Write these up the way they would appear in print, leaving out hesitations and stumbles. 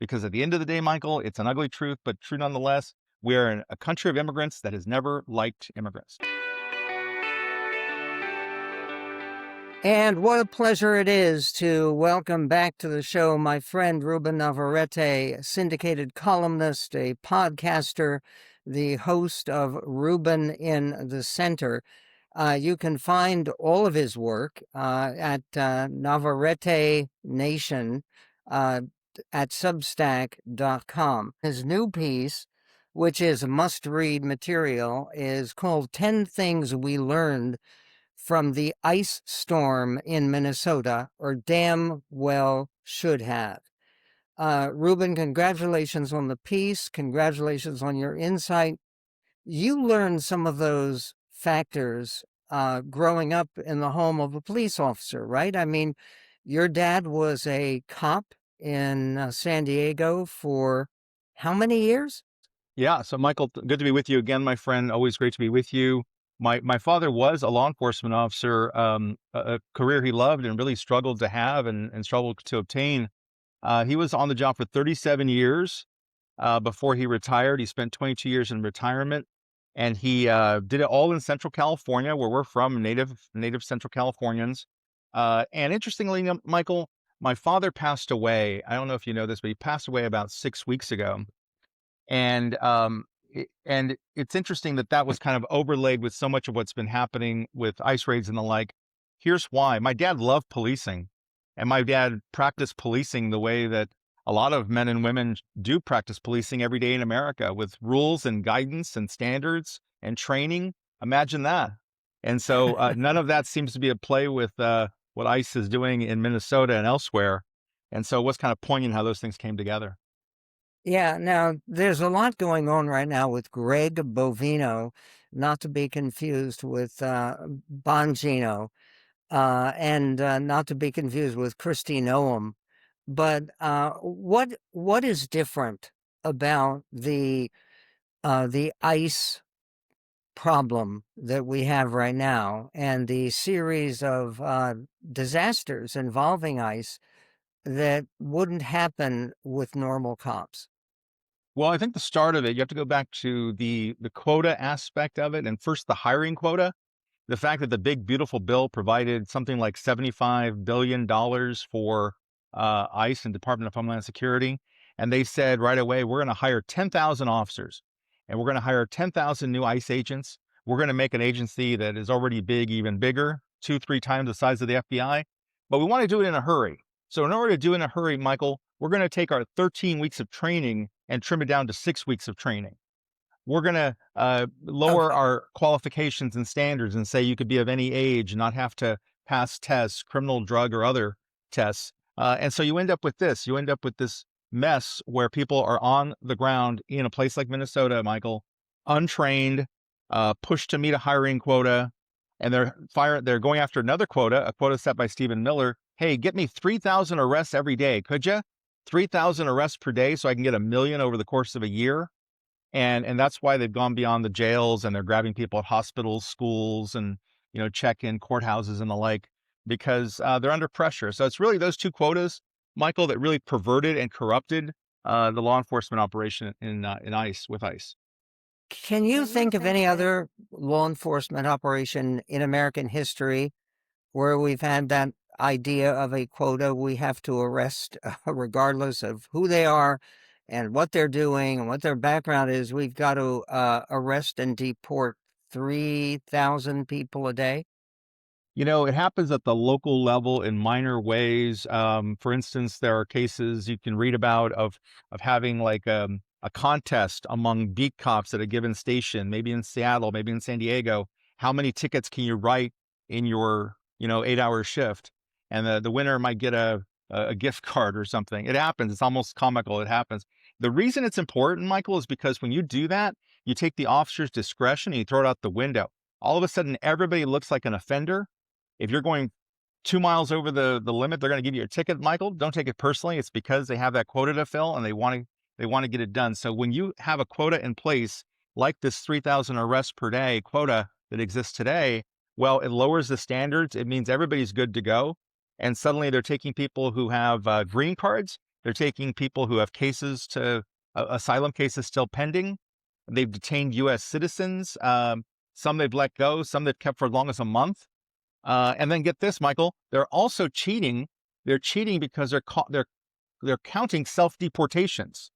Because at the end of the day, Michael, it's an ugly truth, but true nonetheless. We are in a country of immigrants that has never liked immigrants. And what a pleasure it is to welcome back to the show my friend Ruben Navarrete, a syndicated columnist, a podcaster, the host of Ruben in the Center. You can find all of his work at Navarrete Nation at substack.com. His new piece, which is must-read material, is called 10 Things We Learned from the Ice Storm in Minnesota, or damn well should have. Ruben, congratulations on the piece. Congratulations on your insight. You learned some of those factors growing up in the home of a police officer, right? I mean, your dad was a cop in San Diego for how many years? Yeah. So, Michael, good to be with you again, my friend. Always great to be with you. My father was a law enforcement officer, a career he loved and really struggled to have and struggled to obtain. He was on the job for 37 years before he retired. He spent 22 years in retirement, and he did it all in Central California, where we're from, native Central Californians. And interestingly, Michael, my father passed away. I don't know if you know this, but he passed away about 6 weeks ago. And it's interesting that that was kind of overlaid with so much of what's been happening with ICE raids and the like. Here's why. My dad loved policing, and my dad practiced policing the way that a lot of men and women do practice policing every day in America, with rules and guidance and standards and training. Imagine that. And so none of that seems to be at play with what ICE is doing in Minnesota and elsewhere. And so it was kind of poignant how those things came together. Yeah, now there's a lot going on right now with Greg Bovino, not to be confused with Bongino, and not to be confused with Kristi Noem. But what is different about the ICE problem that we have right now and the series of disasters involving ICE that wouldn't happen with normal cops? Well, I think the start of it, you have to go back to the quota aspect of it, and first the hiring quota. The fact that the big beautiful bill provided something like $75 billion for ICE and Department of Homeland Security, and they said right away, we're going to hire 10,000 officers, and we're going to hire 10,000 new ICE agents. We're going to make an agency that is already big even bigger, 2-3 times the size of the FBI, but we want to do it in a hurry. So in order to do it in a hurry, Michael, we're going to take our 13 weeks of training and trim it down to 6 weeks of training. We're going to lower Okay. our qualifications and standards and say you could be of any age, not have to pass tests, criminal, drug, or other tests. And so you end up with this. You end up with this mess where people are on the ground in a place like Minnesota, Michael, untrained, pushed to meet a hiring quota, and they're going after another quota, a quota set by Stephen Miller. Hey, get me 3,000 arrests every day, could you? 3,000 arrests per day so I can get 1 million over the course of a year. And that's why they've gone beyond the jails, and they're grabbing people at hospitals, schools, and check-in courthouses and the like, because they're under pressure. So it's really those two quotas, Michael, that really perverted and corrupted the law enforcement operation in ICE with ICE. Can you think of any other law enforcement operation in American history where we've had that idea of a quota? We have to arrest, regardless of who they are and what they're doing and what their background is. We've got to arrest and deport 3,000 people a day. It happens at the local level in minor ways. For instance, there are cases you can read about of having like a contest among beat cops at a given station, maybe in Seattle, maybe in San Diego. How many tickets can you write in your 8-hour shift? And the winner might get a gift card or something. It happens. It's almost comical. It happens. The reason it's important, Michael, is because when you do that, you take the officer's discretion and you throw it out the window. All of a sudden, everybody looks like an offender. If you're going 2 miles over the limit, they're going to give you a ticket, Michael. Don't take it personally. It's because they have that quota to fill and they want to get it done. So when you have a quota in place, like this 3,000 arrests per day quota that exists today, well, it lowers the standards. It means everybody's good to go. And suddenly they're taking people who have green cards. They're taking people who have cases to asylum cases still pending. They've detained U.S. citizens. Some they've let go, some they've kept for as long as a month. And then get this, Michael, they're also cheating. They're cheating because they're counting self-deportations.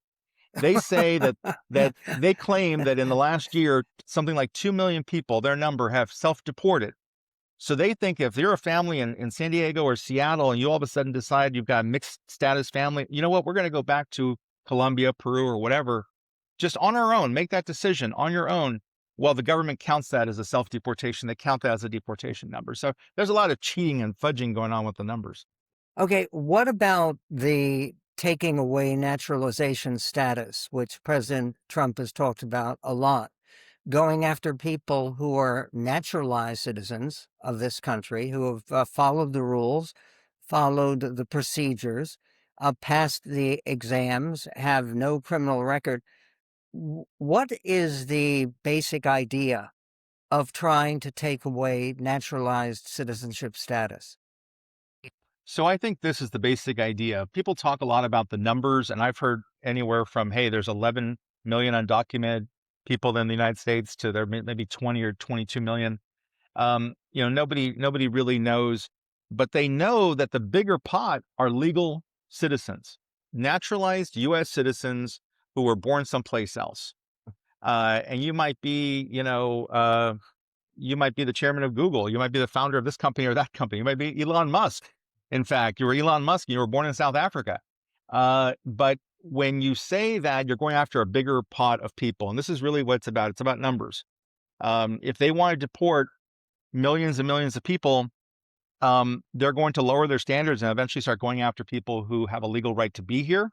They say that they claim that in the last year, something like 2 million people, their number, have self-deported. So they think if you're a family in San Diego or Seattle and you all of a sudden decide you've got a mixed status family, you know what, we're going to go back to Colombia, Peru, or whatever, just on our own, make that decision on your own. Well, the government counts that as a self-deportation. They count that as a deportation number. So there's a lot of cheating and fudging going on with the numbers. Okay, what about the taking away naturalization status, which President Trump has talked about a lot? Going after people who are naturalized citizens of this country, who have followed the rules, followed the procedures, passed the exams, have no criminal record. What is the basic idea of trying to take away naturalized citizenship status? So I think this is the basic idea. People talk a lot about the numbers, and I've heard anywhere from, hey, there's 11 million undocumented people in the United States to there maybe 20 or 22 million. Nobody really knows, but they know that the bigger pot are legal citizens, naturalized U.S. citizens who were born someplace else. And you might be, you might be the chairman of Google. You might be the founder of this company or that company. You might be Elon Musk. In fact, you were Elon Musk and you were born in South Africa. But when you say that, you're going after a bigger pot of people. And this is really what it's about. It's about numbers. If they want to deport millions and millions of people, they're going to lower their standards and eventually start going after people who have a legal right to be here.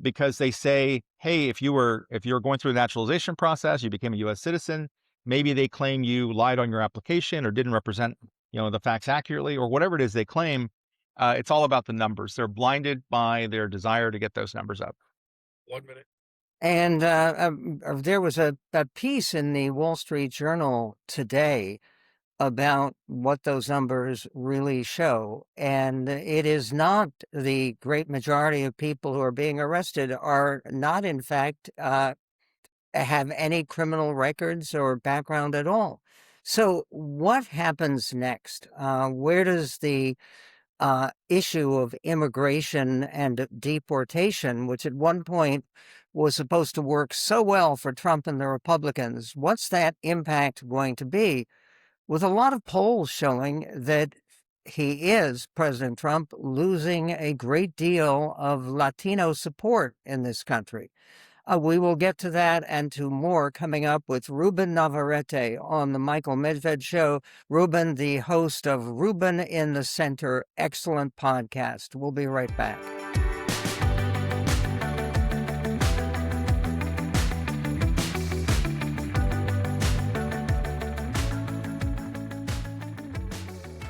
Because they say, hey, if you're going through the naturalization process, you became a U.S. citizen, maybe they claim you lied on your application or didn't represent, the facts accurately, or whatever it is they claim. It's all about the numbers. They're blinded by their desire to get those numbers up. 1 minute. And there was a piece in the Wall Street Journal today about what those numbers really show. And it is not the great majority of people who are being arrested are not, in fact, have any criminal records or background at all. So what happens next? Where does the issue of immigration and deportation, which at one point was supposed to work so well for Trump and the Republicans, what's that impact going to be? With a lot of polls showing that he is, President Trump, losing a great deal of Latino support in this country. We will get to that and to more coming up with Ruben Navarrete on the Michael Medved Show. Ruben, the host of Ruben in the Center, excellent podcast. We'll be right back.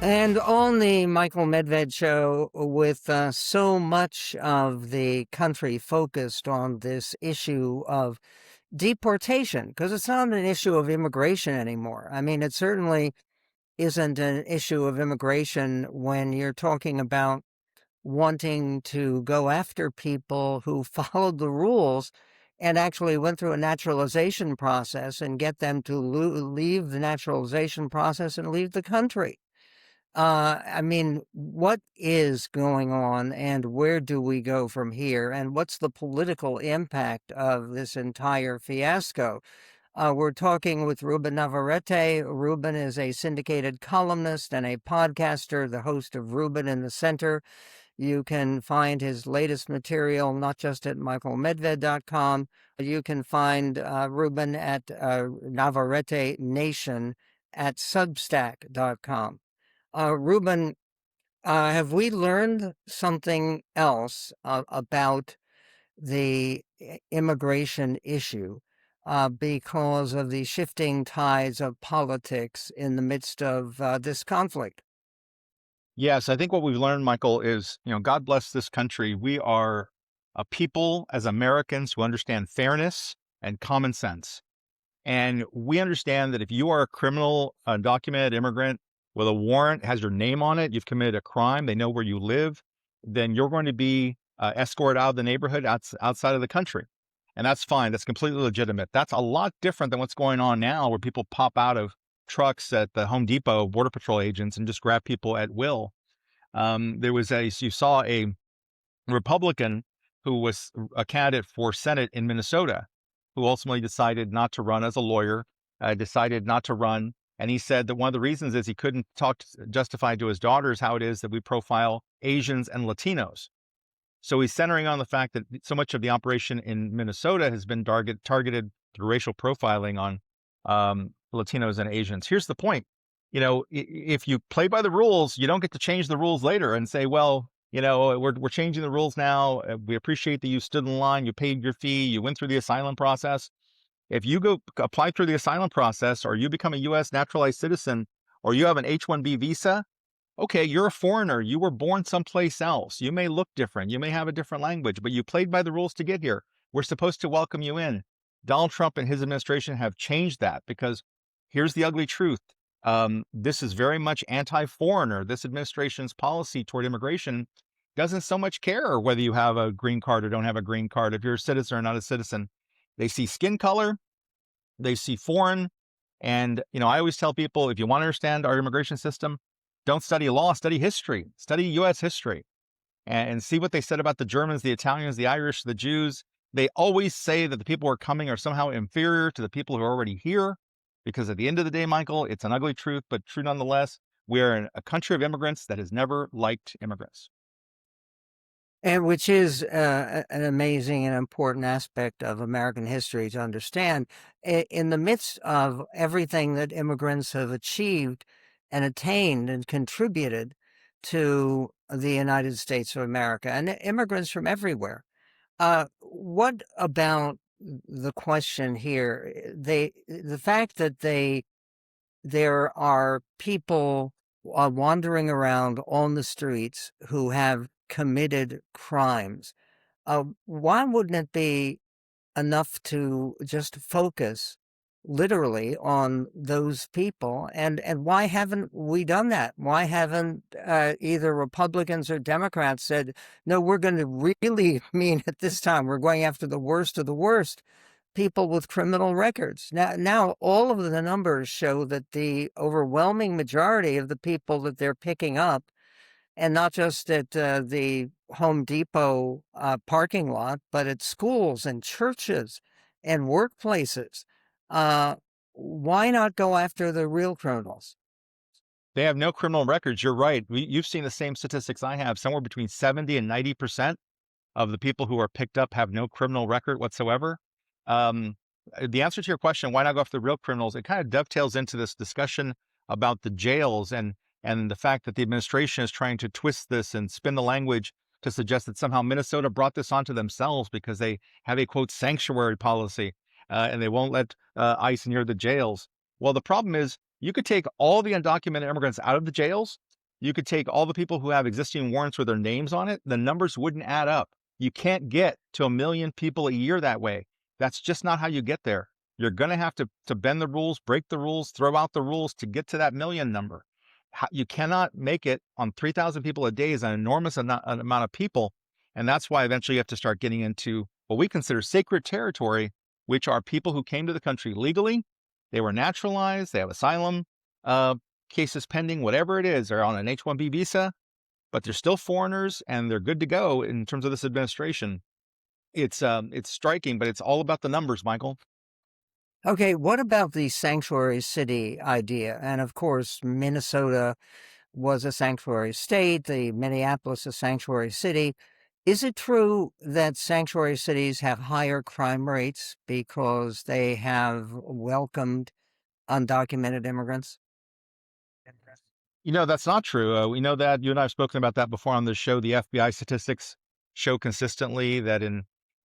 And on the Michael Medved Show, with so much of the country focused on this issue of deportation, because it's not an issue of immigration anymore. I mean, it certainly isn't an issue of immigration when you're talking about wanting to go after people who followed the rules and actually went through a naturalization process and get them to leave the naturalization process and leave the country. I mean, what is going on and where do we go from here? And what's the political impact of this entire fiasco? We're talking with Ruben Navarrete. Ruben is a syndicated columnist and a podcaster, the host of Ruben in the Center. You can find his latest material not just at michaelmedved.com. You can find Ruben at Navarrete Nation at substack.com. Ruben, have we learned something else about the immigration issue because of the shifting tides of politics in the midst of this conflict? Yes, I think what we've learned, Michael, is, God bless this country. We are a people as Americans who understand fairness and common sense. And we understand that if you are a criminal, undocumented immigrant with a warrant, has your name on it, you've committed a crime, they know where you live, then you're going to be escort out of the neighborhood outside of the country. And that's fine. That's completely legitimate. That's a lot different than what's going on now, where people pop out of trucks at the Home Depot, Border Patrol agents, and just grab people at will. You saw a Republican who was a candidate for Senate in Minnesota, who ultimately decided not to run as a lawyer, decided not to run. And he said that one of the reasons is he couldn't justify to his daughters how it is that we profile Asians and Latinos. So he's centering on the fact that so much of the operation in Minnesota has been targeted through racial profiling on Latinos and Asians. Here's the point. If you play by the rules, you don't get to change the rules later and say, well, we're changing the rules now. We appreciate that you stood in line, you paid your fee, you went through the asylum process. If you go apply through the asylum process, or you become a U.S. naturalized citizen, or you have an H-1B visa, okay, you're a foreigner. You were born someplace else. You may look different. You may have a different language, but you played by the rules to get here. We're supposed to welcome you in. Donald Trump and his administration have changed that, because here's the ugly truth. This is very much anti-foreigner. This administration's policy toward immigration doesn't so much care whether you have a green card or don't have a green card, if you're a citizen or not a citizen. They see skin color, they see foreign. And, I always tell people, if you want to understand our immigration system, don't study law, study history, study U.S. history, and see what they said about the Germans, the Italians, the Irish, the Jews. They always say that the people who are coming are somehow inferior to the people who are already here, because at the end of the day, Michael, it's an ugly truth, but true nonetheless. We are in a country of immigrants that has never liked immigrants. And which is an amazing and important aspect of American history to understand. In the midst of everything that immigrants have achieved and attained and contributed to the United States of America, and immigrants from everywhere, what about the question here? The fact that there are people wandering around on the streets who have committed crimes. Why wouldn't it be enough to just focus literally on those people? And why haven't we done that? Why haven't either Republicans or Democrats said, no, we're going to really mean at this time, we're going after the worst of the worst, people with criminal records. Now all of the numbers show that the overwhelming majority of the people that they're picking up, and not just at the Home Depot parking lot, but at schools and churches and workplaces. Why not go after the real criminals? They have no criminal records. You're right. You've seen the same statistics I have. Somewhere between 70 and 90% of the people who are picked up have no criminal record whatsoever. The answer to your question, why not go after the real criminals, it kind of dovetails into this discussion about the jails and the fact that the administration is trying to twist this and spin the language to suggest that somehow Minnesota brought this onto themselves because they have a, quote, sanctuary policy, and they won't let ICE near the jails. Well, the problem is you could take all the undocumented immigrants out of the jails. You could take all the people who have existing warrants with their names on it. The numbers wouldn't add up. You can't get to 1 million people a year that way. That's just not how you get there. You're going to have to bend the rules, break the rules, throw out the rules to get to that million number. You cannot make it on 3,000 people a day is an enormous amount of people. And that's why eventually you have to start getting into what we consider sacred territory, which are people who came to the country legally. They were naturalized. They have asylum cases pending, whatever it is. They're on an H-1B visa, but they're still foreigners and they're good to go in terms of this administration. It's striking, but it's all about the numbers, Michael. Okay, what about the sanctuary city idea? And of course, Minnesota was a sanctuary state, the Minneapolis a sanctuary city. Is it true that sanctuary cities have higher crime rates because they have welcomed undocumented immigrants? That's not true. We know that. You and I have spoken about that before on the show. The FBI statistics show consistently that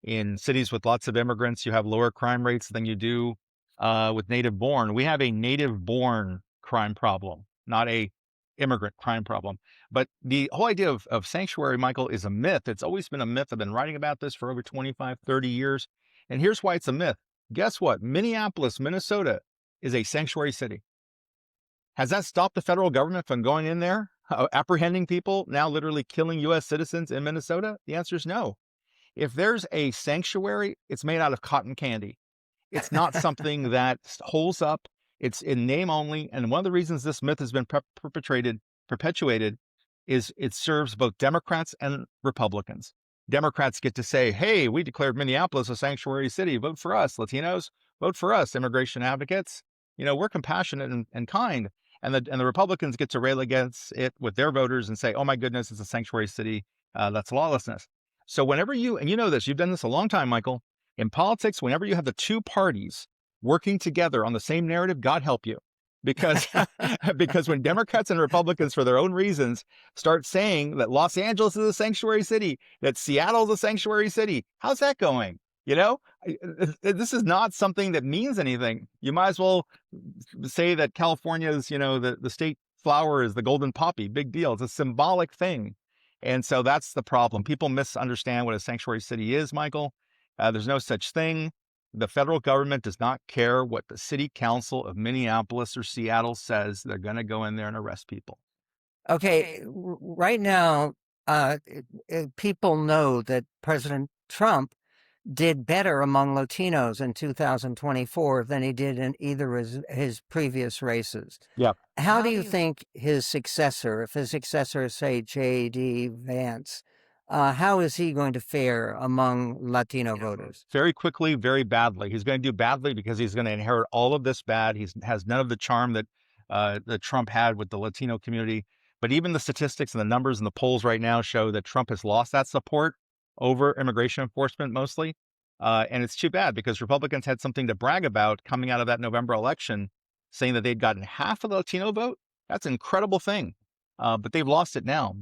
in cities with lots of immigrants, you have lower crime rates than you do with native born. We have a native born crime problem, not a immigrant crime problem. But the whole idea of sanctuary, Michael, is a myth. It's always been a myth. I've been writing about this for over 25, 30 years. And here's why it's a myth. Guess what? Minneapolis, Minnesota is a sanctuary city. Has that stopped the federal government from going in there? apprehending people, now literally killing U.S. citizens in Minnesota? The answer is no. If there's a sanctuary, it's made out of cotton candy. It's not something that holds up. It's in name only. And one of the reasons this myth has been perpetuated is it serves both Democrats and Republicans. Democrats get to say, hey, we declared Minneapolis a sanctuary city. Vote for us, Latinos. Vote for us, immigration advocates. We're compassionate and kind. And the Republicans get to rail against it with their voters and say, oh my goodness, it's a sanctuary city. That's lawlessness. So whenever and you know this, you've done this a long time, Michael, in politics, whenever you have the two parties working together on the same narrative, God help you. Because because when Democrats and Republicans, for their own reasons, start saying that Los Angeles is a sanctuary city, that Seattle's a sanctuary city, how's that going? This is not something that means anything. You might as well say that California's, the state flower is the golden poppy. Big deal. It's a symbolic thing. And so that's the problem. People misunderstand what a sanctuary city is, Michael. There's no such thing. The federal government does not care what the city council of Minneapolis or Seattle says. They're going to go in there and arrest people. Okay, right now, people know that President Trump did better among Latinos in 2024 than he did in either of his previous races. Yeah. How do you think his successor, if his successor is, say, J.D. Vance, how is he going to fare among Latino voters? Very quickly, very badly. He's going to do badly because he's going to inherit all of this bad. He has none of the charm that Trump had with the Latino community. But even the statistics and the numbers and the polls right now show that Trump has lost that support over immigration enforcement mostly. And it's too bad because Republicans had something to brag about coming out of that November election, saying that they'd gotten half of the Latino vote. That's an incredible thing. But they've lost it now.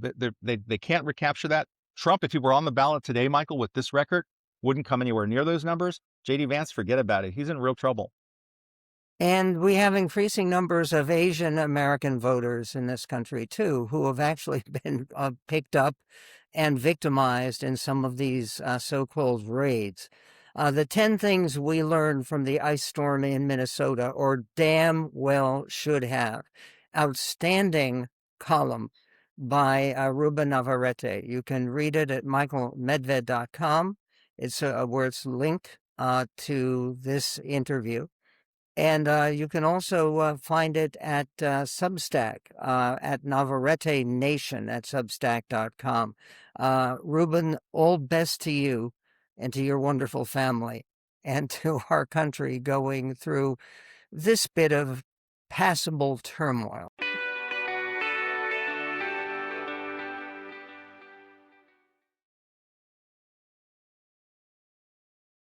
They can't recapture that. Trump, if he were on the ballot today, Michael, with this record, wouldn't come anywhere near those numbers. J.D. Vance, forget about it. He's in real trouble. And we have increasing numbers of Asian American voters in this country, too, who have actually been picked up and victimized in some of these so-called raids. The 10 things we learned from the ice storm in Minnesota, or damn well should have. Outstanding column by Ruben Navarrete. You can read it at michaelmedved.com. It's where it's linked to this interview. And you can also find it at Substack, at Navarrete Nation at Substack.com. Ruben, all best to you and to your wonderful family and to our country going through this bit of passable turmoil.